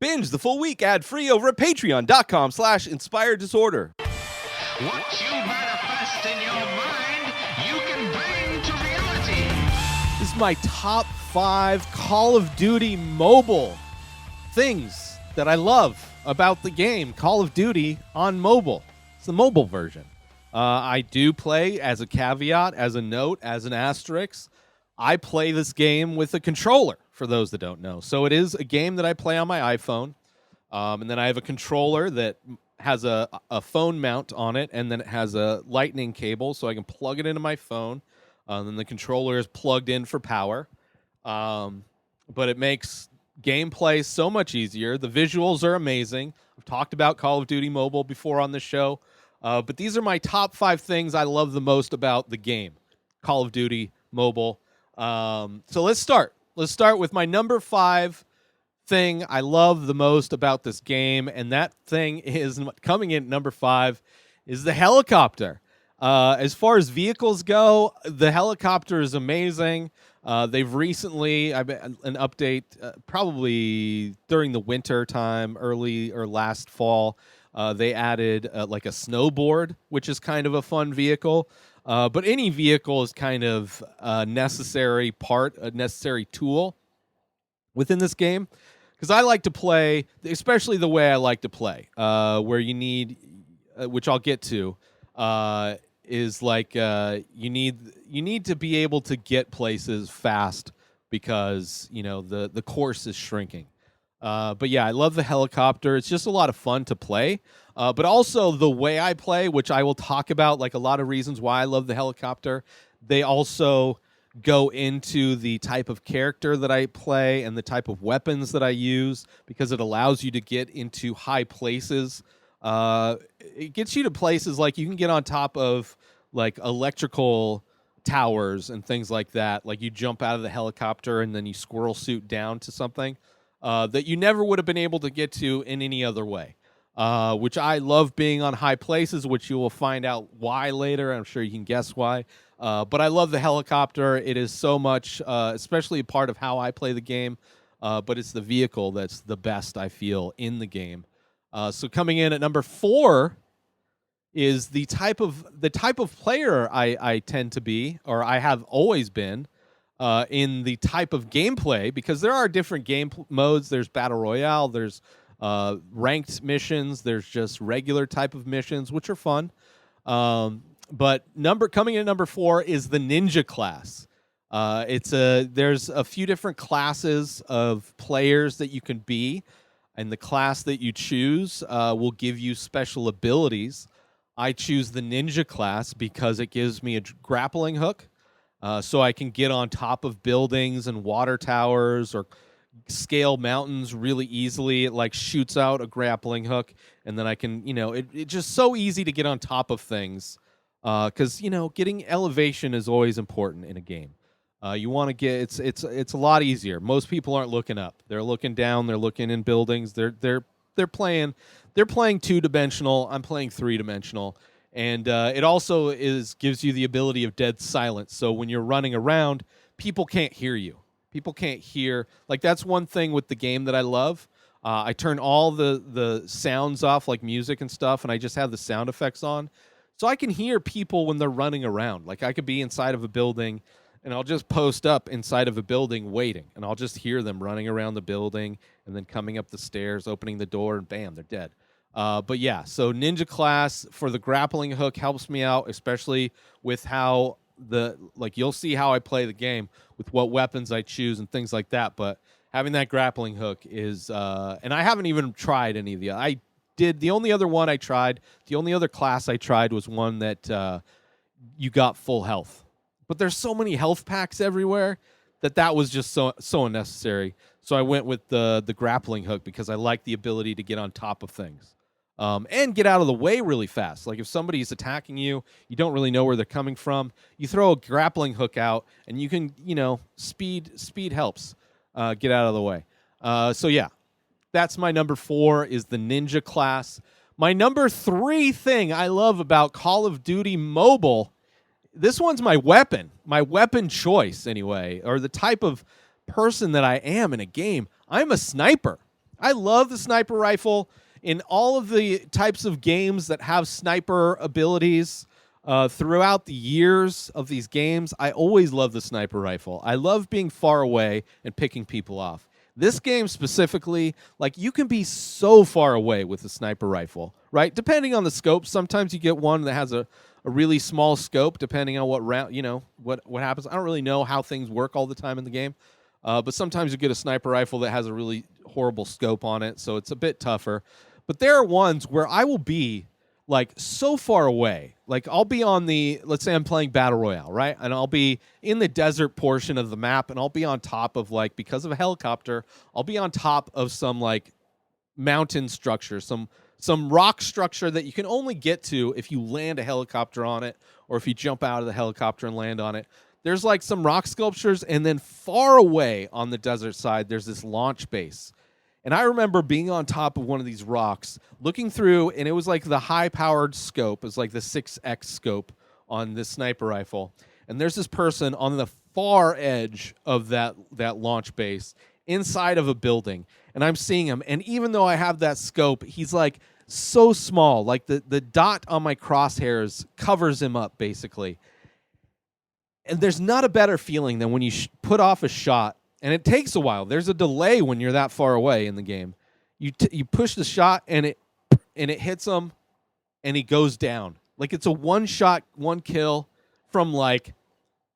Binge the full week ad-free over at patreon.com/inspireddisorder. What you manifest in your mind, you can bring to reality. This is my top 5 Call of Duty mobile things that I love about the game Call of Duty on mobile. It's the mobile version. I do play, as a caveat, as a note, as an asterisk, I play this game with a controller, for those that don't know. So it is a game that I play on my iPhone, and then I have a controller that has a phone mount on it, and then it has a lightning cable, so I can plug it into my phone. And then the controller is plugged in for power. But it makes gameplay so much easier. The visuals are amazing. I've talked about Call of Duty Mobile before on the show. But these are my top 5 things I love the most about the game, Call of Duty Mobile. So let's start. Let's start with my number 5 thing I love the most about this game, and that thing is coming in at number 5 is the helicopter. As far as vehicles go, the helicopter is amazing. They've recently, an update probably during the winter time, early or last fall, they added like a snowboard, which is kind of a fun vehicle. But any vehicle is kind of a necessary part, a necessary tool within this game. Because I like to play, especially the way I like to play, where you need, which I'll get to, is like you need to be able to get places fast because the course is shrinking. But yeah, I love the helicopter. It's just a lot of fun to play. But also the way I play, which I will talk about, like a lot of reasons why I love the helicopter. They also go into the type of character that I play and the type of weapons that I use, because it allows you to get into high places. It gets you to places like you can get on top of like electrical towers and things like that. Like you jump out of the helicopter and then you squirrel suit down to something that you never would have been able to get to in any other way. Which I love being on high places, which you will find out why later. I'm sure you can guess why. But I love the helicopter. It is so much, especially a part of how I play the game. But it's the vehicle that's the best, I feel, in the game. So coming in at number 4 is the type of player I tend to be, or I have always been, in the type of gameplay, because there are different game modes. There's Battle Royale, there's ranked missions, there's just regular type of missions, which are fun. But coming in at number 4 is the Ninja class. There's a few different classes of players that you can be, and the class that you choose will give you special abilities. I choose the Ninja class because it gives me a grappling hook, so I can get on top of buildings and water towers or scale mountains really easily. It like shoots out a grappling hook, and then I can, it's just so easy to get on top of things. Because getting elevation is always important in a game. You want to get it's a lot easier. Most people aren't looking up; they're looking down. They're looking in buildings. They're playing 2-dimensional. I'm playing 3-dimensional, and it also gives you the ability of dead silence. So when you're running around, people can't hear you. People can't hear. Like that's one thing with the game that I love. I turn all the sounds off, like music and stuff, and I just have the sound effects on. So I can hear people when they're running around. Like I could be inside of a building, and I'll just post up inside of a building waiting, and I'll just hear them running around the building and then coming up the stairs, opening the door, and bam, they're dead. But yeah, so Ninja class for the grappling hook helps me out, especially with how you'll see how I play the game with what weapons I choose and things like that. But having that grappling hook is, and I haven't even tried any of the only other one I tried, the only other class I tried was one that you got full health. But there's so many health packs everywhere that was just so unnecessary. So I went with the grappling hook because I like the ability to get on top of things. And get out of the way really fast. Like if somebody's attacking you, you don't really know where they're coming from. You throw a grappling hook out, and you can, speed helps get out of the way. So yeah, that's my number 4 is the Ninja class. My number 3 thing I love about Call of Duty Mobile, this one's my weapon choice anyway, or the type of person that I am in a game. I'm a sniper. I love the sniper rifle in all of the types of games that have sniper abilities. Throughout the years of these games, I always love the sniper rifle. I love being far away and picking people off. This game specifically, like, you can be so far away with the sniper rifle, right? Depending on the scope, sometimes you get one that has a really small scope, depending on what round, what happens. I don't really know how things work all the time in the game, but sometimes you get a sniper rifle that has a really horrible scope on it, so it's a bit tougher. But there are ones where I will be like so far away. Like, I'll be on let's say I'm playing Battle Royale, right? And I'll be in the desert portion of the map, and I'll be on top of, like, because of a helicopter, I'll be on top of some, like, mountain structure, some rock structure that you can only get to if you land a helicopter on it, or if you jump out of the helicopter and land on it. There's, like, some rock sculptures, and then far away on the desert side, there's this launch base. And I remember being on top of one of these rocks, looking through, and it was like the high-powered scope. It was like the 6X scope on this sniper rifle. And there's this person on the far edge of that launch base inside of a building. And I'm seeing him. And even though I have that scope, he's like so small. Like the dot on my crosshairs covers him up, basically. And there's not a better feeling than when you put off a shot. And it takes a while. There's a delay when you're that far away in the game. You push the shot, and it hits him, and he goes down. Like, it's a one shot, one kill from, like,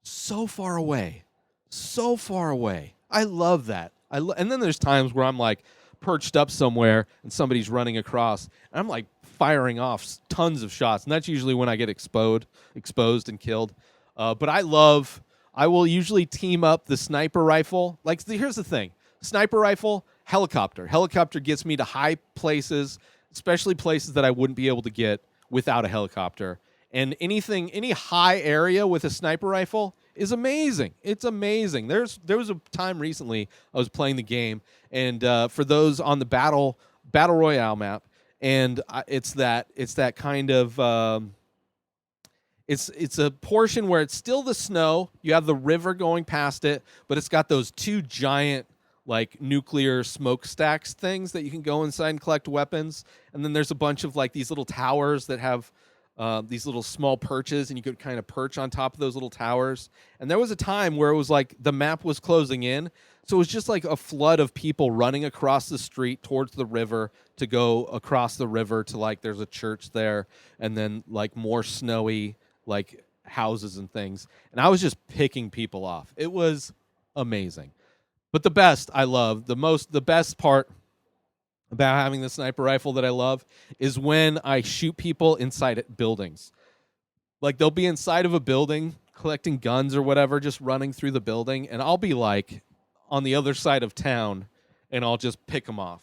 so far away. So far away. I love that. And then there's times where I'm, like, perched up somewhere, and somebody's running across, and I'm, like, firing off tons of shots. And that's usually when I get exposed and killed. But I will usually team up the sniper rifle. Like, here's the thing. Sniper rifle, helicopter. Helicopter gets me to high places, especially places that I wouldn't be able to get without a helicopter. And any high area with a sniper rifle is amazing. It's amazing. There was a time recently I was playing the game, and for those on the Battle Royale map, and it's that kind of... It's a portion where it's still the snow. You have the river going past it, but it's got those two giant, like, nuclear smokestacks things that you can go inside and collect weapons. And then there's a bunch of, like, these little towers that have these little small perches, and you could kind of perch on top of those little towers. And there was a time where it was like the map was closing in, so it was just like a flood of people running across the street towards the river to go across the river to, like, there's a church there, and then, like, more snowy, like, houses and things. And I was just picking people off. It was amazing. But the best the best part about having the sniper rifle that I love is when I shoot people inside buildings. Like, they'll be inside of a building collecting guns or whatever, just running through the building, and I'll be, like, on the other side of town, and I'll just pick them off.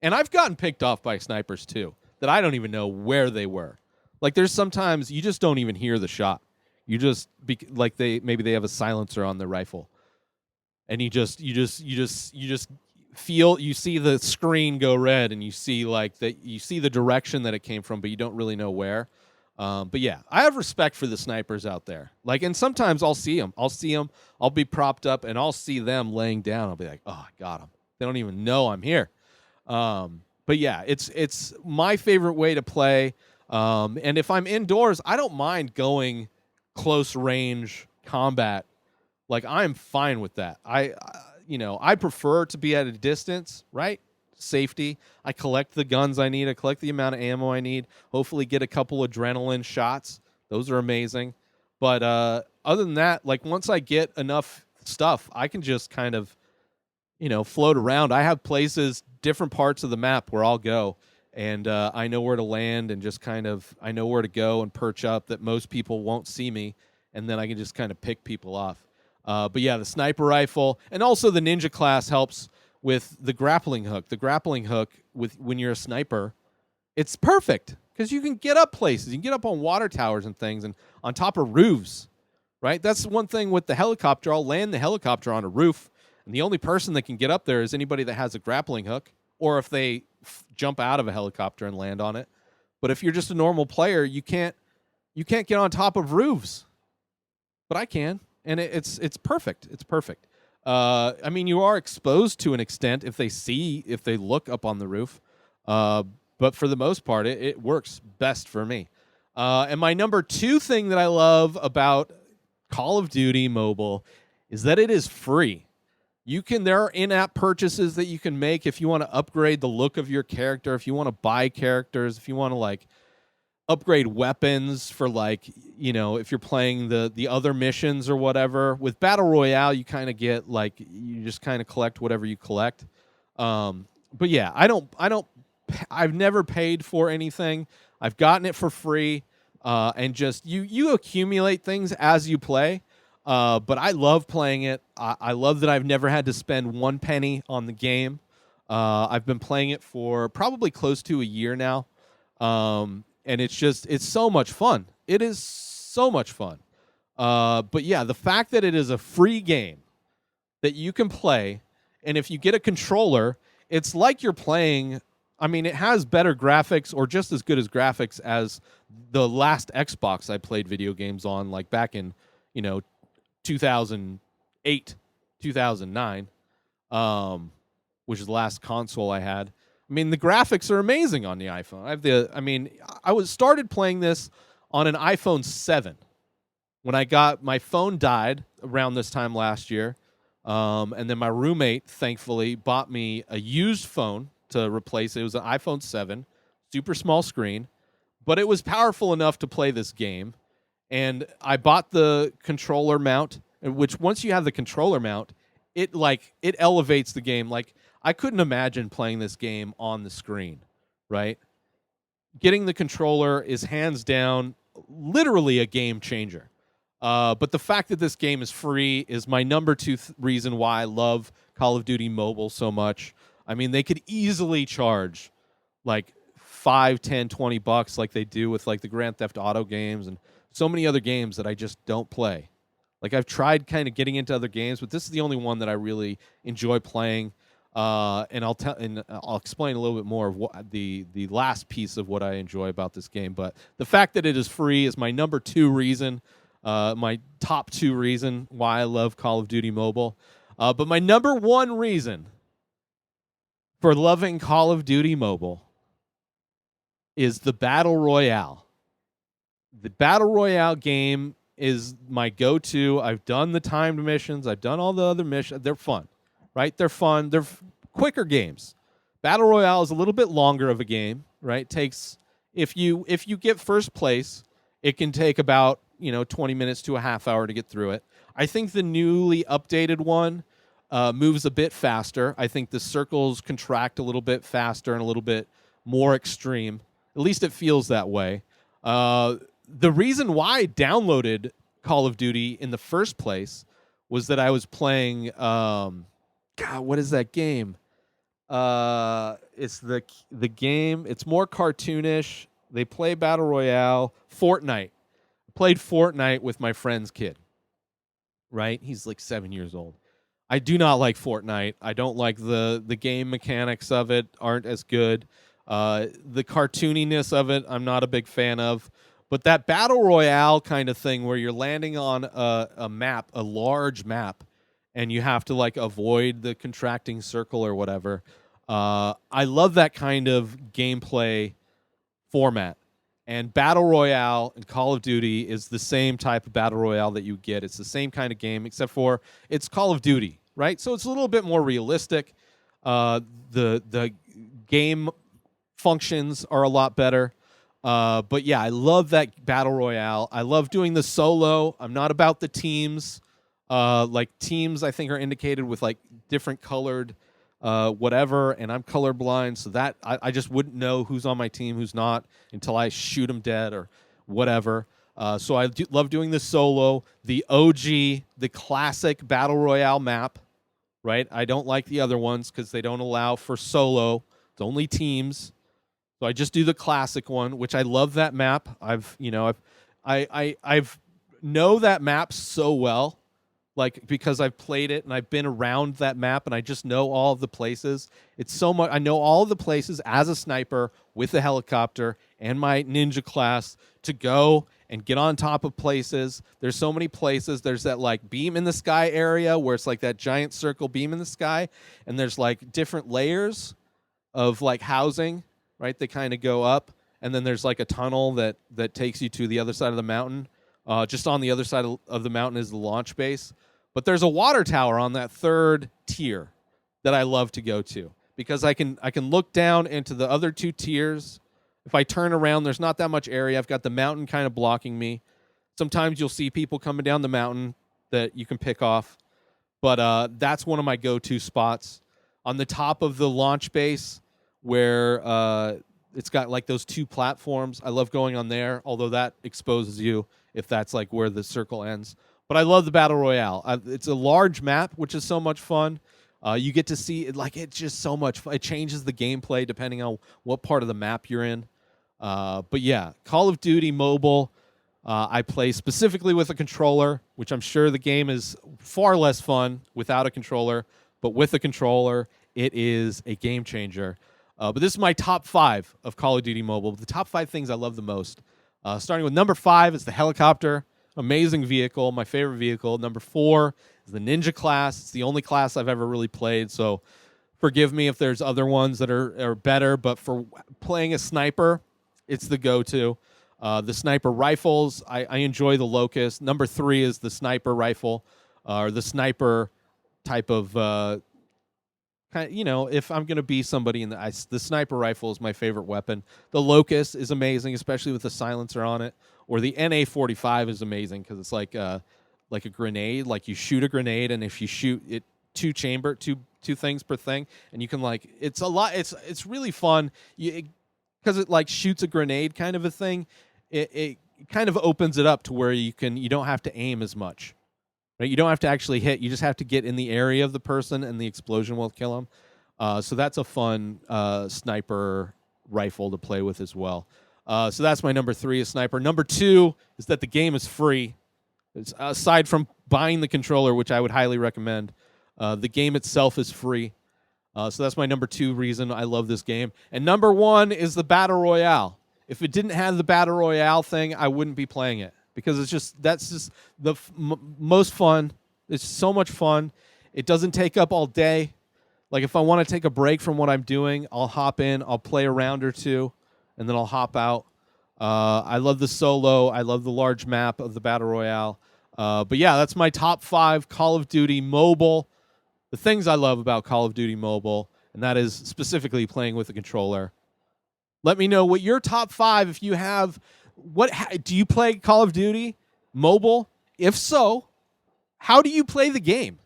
And I've gotten picked off by snipers too, that I don't even know where they were. Like, there's sometimes you just don't even hear the shot. You just maybe they have a silencer on their rifle, and you just feel, you see the screen go red, and you see, like, that you see the direction that it came from, but you don't really know where. But yeah, I have respect for the snipers out there. Like, and sometimes I'll see them. I'll be propped up, and I'll see them laying down. I'll be like, oh, I got them. They don't even know I'm here. But yeah, it's my favorite way to play. And if I'm indoors, I don't mind going close range combat. Like, I'm fine with that. I prefer to be at a distance, right? Safety. I collect the guns I need. I collect the amount of ammo I need. Hopefully get a couple adrenaline shots. Those are amazing. But other than that, like, once I get enough stuff, I can just kind of, float around. I have places, different parts of the map where I'll go. And I know where to land, and just I know where to go and perch up that most people won't see me, and then I can just kind of pick people off. But yeah, the sniper rifle, and also the ninja class helps with the grappling hook. The grappling hook, when you're a sniper, it's perfect because you can get up places. You can get up on water towers and things, and on top of roofs, right? That's one thing with the helicopter. I'll land the helicopter on a roof, and the only person that can get up there is anybody that has a grappling hook, or if they jump out of a helicopter and land on it. But if you're just a normal player, you can't get on top of roofs. But I can, and it's perfect. It's perfect. I mean, you are exposed to an extent if they look up on the roof. But for the most part, it works best for me. And my number 2 thing that I love about Call of Duty Mobile is that it is free. There are in-app purchases that you can make if you want to upgrade the look of your character, if you want to buy characters, if you want to like upgrade weapons for like, if you're playing the other missions or whatever. With Battle Royale, you kind of get like you just kind of collect whatever you collect. But yeah, I've never paid for anything. I've gotten it for free, and just you accumulate things as you play. But I love playing it. I love that I've never had to spend 1 penny on the game. I've been playing it for probably close to a year now. And it's so much fun. It is so much fun. But yeah, the fact that it is a free game that you can play, and if you get a controller, it's like you're playing. I mean, it has better graphics or just as good as graphics as the last Xbox I played video games on, like back in, 2008, 2009, which is the last console I had. I mean, the graphics are amazing on the iPhone. I started playing this on an iPhone 7 when my phone died around this time last year. And then my roommate, thankfully, bought me a used phone to replace it. It was an iPhone 7, super small screen, but it was powerful enough to play this game. And I bought the controller mount, which once you have the controller mount, it elevates the game. Like, I couldn't imagine playing this game on the screen, right? Getting the controller is hands down literally a game changer. But the fact that this game is free is my number 2 reason why I love Call of Duty Mobile so much. I mean, they could easily charge like $5, $10, $20 like they do with like the Grand Theft Auto games and so many other games that I just don't play. Like, I've tried kind of getting into other games, but this is the only one that I really enjoy playing. And I'll explain a little bit more of what the last piece of what I enjoy about this game. But the fact that it is free is my number 2 reason, my top 2 reason why I love Call of Duty Mobile. But my number 1 reason for loving Call of Duty Mobile is the Battle Royale. The Battle Royale game is my go-to. I've done the timed missions. I've done all the other missions. They're fun, right? They're fun. They're quicker games. Battle Royale is a little bit longer of a game, right? Takes if you get first place, it can take about 20 minutes to a half hour to get through it. I think the newly updated one moves a bit faster. I think the circles contract a little bit faster and a little bit more extreme. At least it feels that way. The reason why I downloaded Call of Duty in the first place was that I was playing. What is that game? It's the game. It's more cartoonish. They play Battle Royale. Fortnite. I played Fortnite with my friend's kid. Right? He's like 7 years old. I do not like Fortnite. I don't like the game mechanics of it. Aren't as good. The cartooniness of it, I'm not a big fan of. But that Battle Royale kind of thing where you're landing on a map, a large map, and you have to like avoid the contracting circle or whatever. I love that kind of gameplay format. And Battle Royale and Call of Duty is the same type of Battle Royale that you get. It's the same kind of game, except for it's Call of Duty, right? So it's a little bit more realistic. The game functions are a lot better. But yeah, I love that Battle Royale. I love doing the solo. I'm not about the teams. Like teams, I think are indicated with like different colored whatever, and I'm colorblind, so that I just wouldn't know who's on my team, who's not, until I shoot them dead or whatever. So I love doing the solo, the OG, the classic Battle Royale map, right? I don't like the other ones because they don't allow for solo. It's only teams. So I just do the classic one, which I love that map. I've know that map so well like because I've played it and I've been around that map and I just know all of the places. It's so much. I know all of the places as a sniper with a helicopter and my ninja class to go and get on top of places. There's so many places. There's that like beam in the sky area where it's like that giant circle beam in the sky, and there's like different layers of like housing, right? They kind of go up, and then there's like a tunnel that takes you to the other side of the mountain. Just on the other side of the mountain is the launch base. But there's a water tower on that third tier that I love to go to because I can look down into the other two tiers. If I turn around, there's not that much area. I've got the mountain kind of blocking me. Sometimes you'll see people coming down the mountain that you can pick off. But that's one of my go-to spots. On the top of the launch base where it's got like those two platforms, I love going on there, although that exposes you if that's like where the circle ends. But I love the Battle Royale. It's a large map, which is so much fun. You get to see it, like it's just so much fun. It changes the gameplay depending on what part of the map you're in. But yeah, Call of Duty Mobile, I play specifically with a controller, which I'm sure the game is far less fun without a controller. But with a controller, it is a game changer. But this is my top 5 of Call of Duty Mobile. The top 5 things I love the most. Starting with number 5 is the helicopter. Amazing vehicle, my favorite vehicle. Number 4 is the ninja class. It's the only class I've ever really played, so forgive me if there's other ones that are better, but for playing a sniper, it's the go-to. The sniper rifles, I enjoy the Locust. Number 3 is the sniper rifle, or the sniper type of, if I'm going to be somebody in the sniper rifle is my favorite weapon. The Locust is amazing, especially with the silencer on it. Or the NA-45 is amazing because it's like a grenade. Like you shoot a grenade, and if you shoot it two things per thing, and you can like it's a lot. It's really fun because it like shoots a grenade kind of a thing. It kind of opens it up to where you don't have to aim as much. Right? You don't have to actually hit. You just have to get in the area of the person, and the explosion will kill them. So that's a fun sniper rifle to play with as well. So that's my number 3 is sniper. Number 2 is that the game is free. Aside from buying the controller, which I would highly recommend, the game itself is free. So that's my number 2 reason I love this game. And number 1 is the Battle Royale. If it didn't have the Battle Royale thing, I wouldn't be playing it because that's just the most fun. It's so much fun. It doesn't take up all day. Like if I want to take a break from what I'm doing, I'll hop in, I'll play a round or two, and then I'll hop out. I love the solo. I love the large map of the Battle Royale. But yeah, that's my top 5 Call of Duty Mobile. The things I love about Call of Duty Mobile, and that is specifically playing with a controller. Let me know what your top 5, if you have, do you play Call of Duty Mobile? If so, how do you play the game?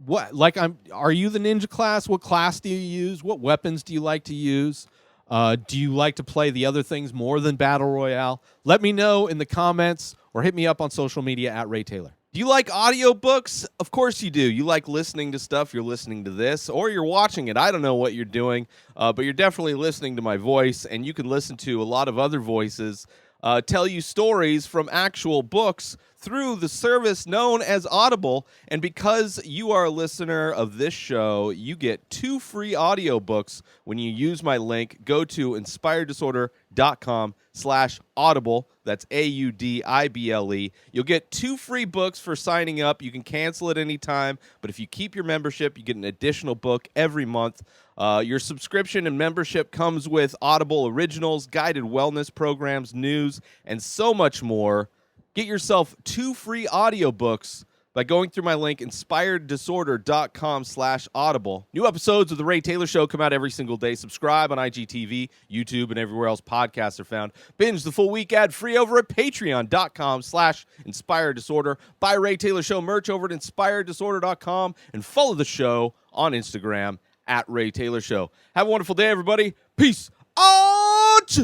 Are you the ninja class? What class do you use? What weapons do you like to use? Do you like to play the other things more than Battle Royale? Let me know in the comments or hit me up on social media at Ray Taylor. Do you like audiobooks? Of course you do. You like listening to stuff. You're listening to this, or you're watching it. I don't know what you're doing, but you're definitely listening to my voice, and you can listen to a lot of other voices tell you stories from actual books through the service known as Audible. And because you are a listener of this show, you get 2 free audiobooks when you use my link. Go to inspireddisorder.com/audible. That's AUDIBLE. You'll get 2 free books for signing up. You can cancel at any time, but if you keep your membership, you get an additional book every month. Your subscription and membership comes with Audible Originals, guided wellness programs, news, and so much more. Get yourself 2 free audiobooks by going through my link, inspireddisorder.com/audible. New episodes of The Ray Taylor Show come out every single day. Subscribe on IGTV, YouTube, and everywhere else podcasts are found. Binge the full week ad-free over at patreon.com/inspireddisorder. Buy Ray Taylor Show merch over at inspireddisorder.com and follow the show on Instagram at Ray Taylor Show. Have a wonderful day, everybody. Peace out!